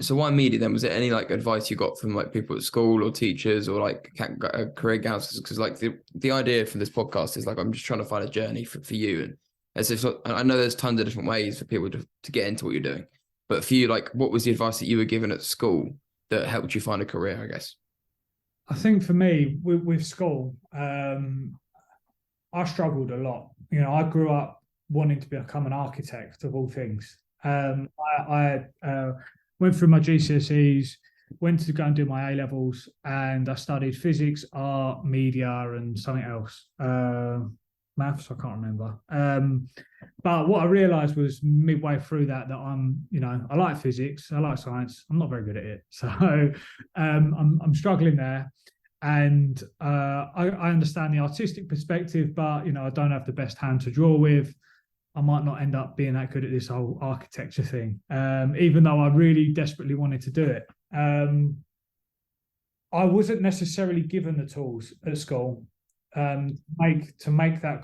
So why media then? Was there any like advice you got from like people at school or teachers or like career counselors? Because like the idea for this podcast is like I'm just trying to find a journey for you, and as if I know there's tons of different ways for people to get into what you're doing, but for you, like what was the advice that you were given at school that helped you find a career? I guess. I think for me, with school, I struggled a lot. You know, I grew up wanting to become an architect of all things. I went through my GCSEs, went to go and do my A levels, and I studied physics, art, media, and something else. Maths, I can't remember. But what I realised was midway through that I like physics, I like science. I'm not very good at it, so I'm struggling there. And I understand the artistic perspective, but I don't have the best hand to draw with. I might not end up being that good at this whole architecture thing, even though I really desperately wanted to do it. I wasn't necessarily given the tools at school to make that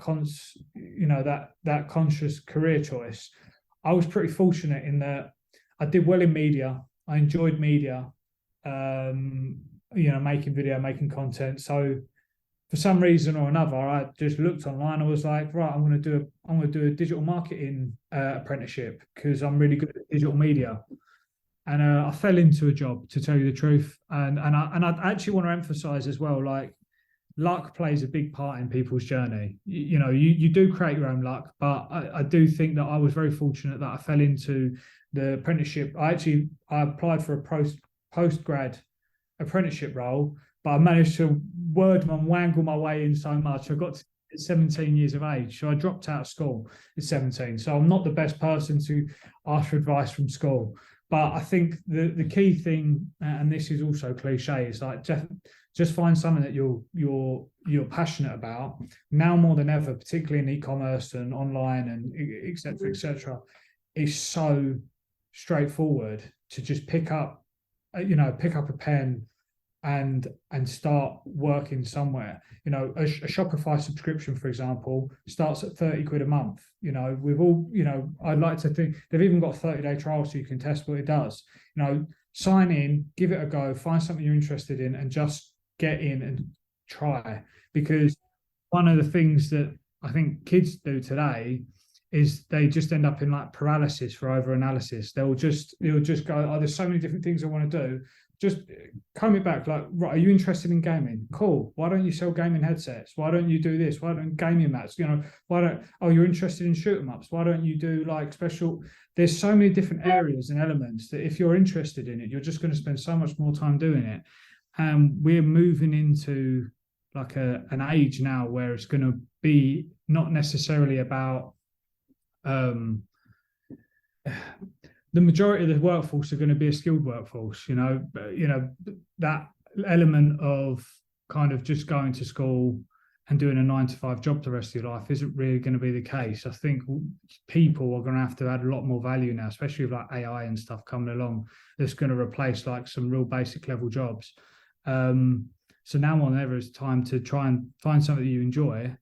conscious career choice. I was pretty fortunate in that I did well in media. I enjoyed media. Making video, making content. So for some reason or another, I just looked online. I was like, right, I'm going to do a digital marketing apprenticeship because I'm really good at digital media. And I fell into a job, to tell you the truth. And I actually want to emphasize as well, like luck plays a big part in people's journey. You do create your own luck, but I do think that I was very fortunate that I fell into the apprenticeship. I applied for a post grad apprenticeship role, but I managed to wangle my way in so much. I got to 17 years of age, so I dropped out of school at 17. So I'm not the best person to ask for advice from school. But I think the key thing, and this is also cliche, is like just find something that you're passionate about now more than ever, particularly in e-commerce and online and etc. It's so straightforward to just pick up a pen and start working somewhere. A Shopify subscription, for example, starts at 30 quid a month. We've all, I'd like to think they've even got a 30-day trial so you can test what it does. Sign in, give it a go, find something you're interested in, and just get in and try. Because one of the things that I think kids do today is they just end up in like paralysis for over analysis. They'll just go, oh, there's so many different things I want to do. Just comb it back, like, right, are you interested in gaming? Cool. Why don't you sell gaming headsets? Why don't you do this? Why don't gaming mats? You're interested in shoot 'em ups? Why don't you do like special? There's so many different areas and elements that if you're interested in it, you're just going to spend so much more time doing it. And we're moving into like an age now where it's going to be not necessarily about the majority of the workforce are going to be a skilled workforce. That element of kind of just going to school and doing a 9 to 5 job the rest of your life isn't really going to be the case. I think people are going to have to add a lot more value now, especially with like AI and stuff coming along. That's going to replace like some real basic level jobs. So now more than ever, it's time to try and find something that you enjoy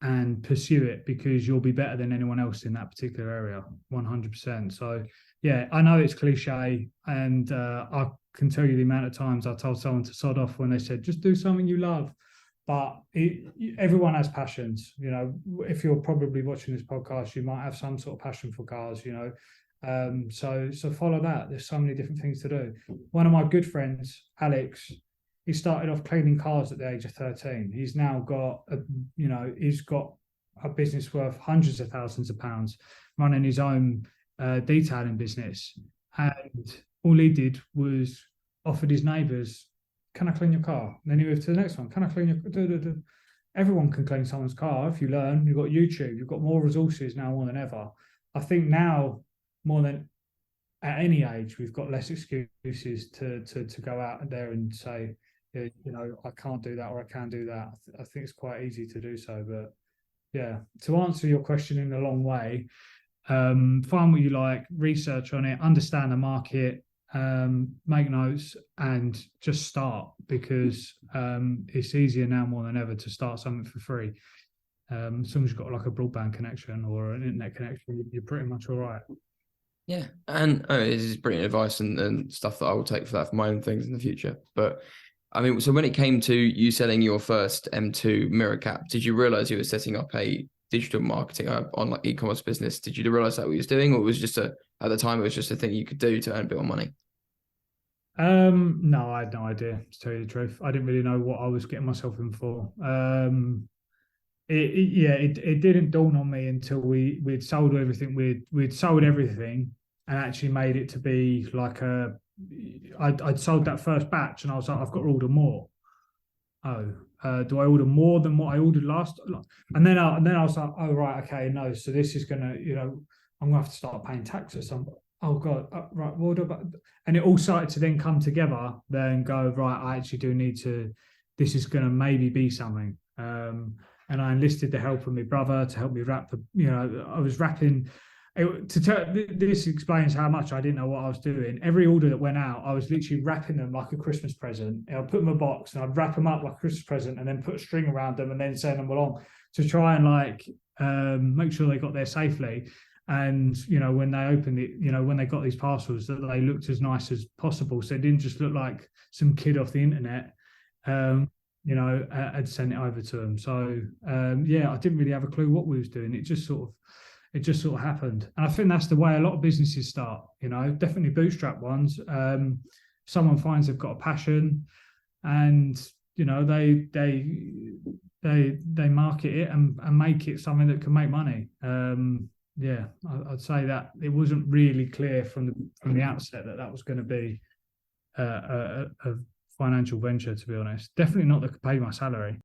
and pursue it, because you'll be better than anyone else in that particular area, 100%. So yeah, I know it's cliche, and I can tell you the amount of times I told someone to sod off when they said just do something you love. But everyone has passions. If you're probably watching this podcast, you might have some sort of passion for cars. So follow that. There's so many different things to do. One of my good friends, Alex, he started off cleaning cars at the age of 13. He's now got he's got a business worth hundreds of thousands of pounds, running his own detailing business. And all he did was offered his neighbours, can I clean your car? And then he moved to the next one, can I clean your Everyone can clean someone's car if you learn. You've got YouTube, you've got more resources now more than ever. I think now more than at any age, we've got less excuses to go out there and say, I can't do that or I can do that. I think it's quite easy to do so. But yeah, to answer your question in a long way, find what you like, research on it, understand the market, make notes, and just start, because it's easier now more than ever to start something for free. As long as you've got like a broadband connection or an internet connection, you're pretty much all right. Yeah, and this is brilliant advice and stuff that I will take for that for my own things in the future. But I mean, so when it came to you selling your first M2 mirror cap, did you realize you were setting up a digital marketing on like e-commerce business? Did you realize that what you was doing, or it was just a at the time it was just a thing you could do to earn a bit of money? No, I had no idea, to tell you the truth. I didn't really know what I was getting myself in for. It didn't dawn on me until we'd sold everything. We'd sold everything and actually made it to be like I'd sold that first batch and I was like, I've got to order more. Oh, do I order more than what I ordered last? And then I was like, oh right, okay, no. So this is gonna, I'm gonna have to start paying tax or something. Oh God, right. What about? And it all started to then come together. Then go right. I actually do need to. This is gonna maybe be something. And I enlisted the help of my brother to help me wrap the. I was wrapping. This explains how much I didn't know what I was doing. Every order that went out, I was literally wrapping them like a Christmas present. I'd put them in a box and I'd wrap them up like a Christmas present, and then put a string around them and then send them along to try and like make sure they got there safely. And when they opened it, when they got these parcels, that they looked as nice as possible, so it didn't just look like some kid off the internet. Had sent it over to them. So yeah, I didn't really have a clue what we was doing. It just sort of happened. And I think that's the way a lot of businesses start, definitely bootstrap ones. Someone finds they've got a passion and, they market it and make it something that can make money. Yeah, I'd say that it wasn't really clear from the outset that was going to be a financial venture, to be honest. Definitely not that could pay my salary.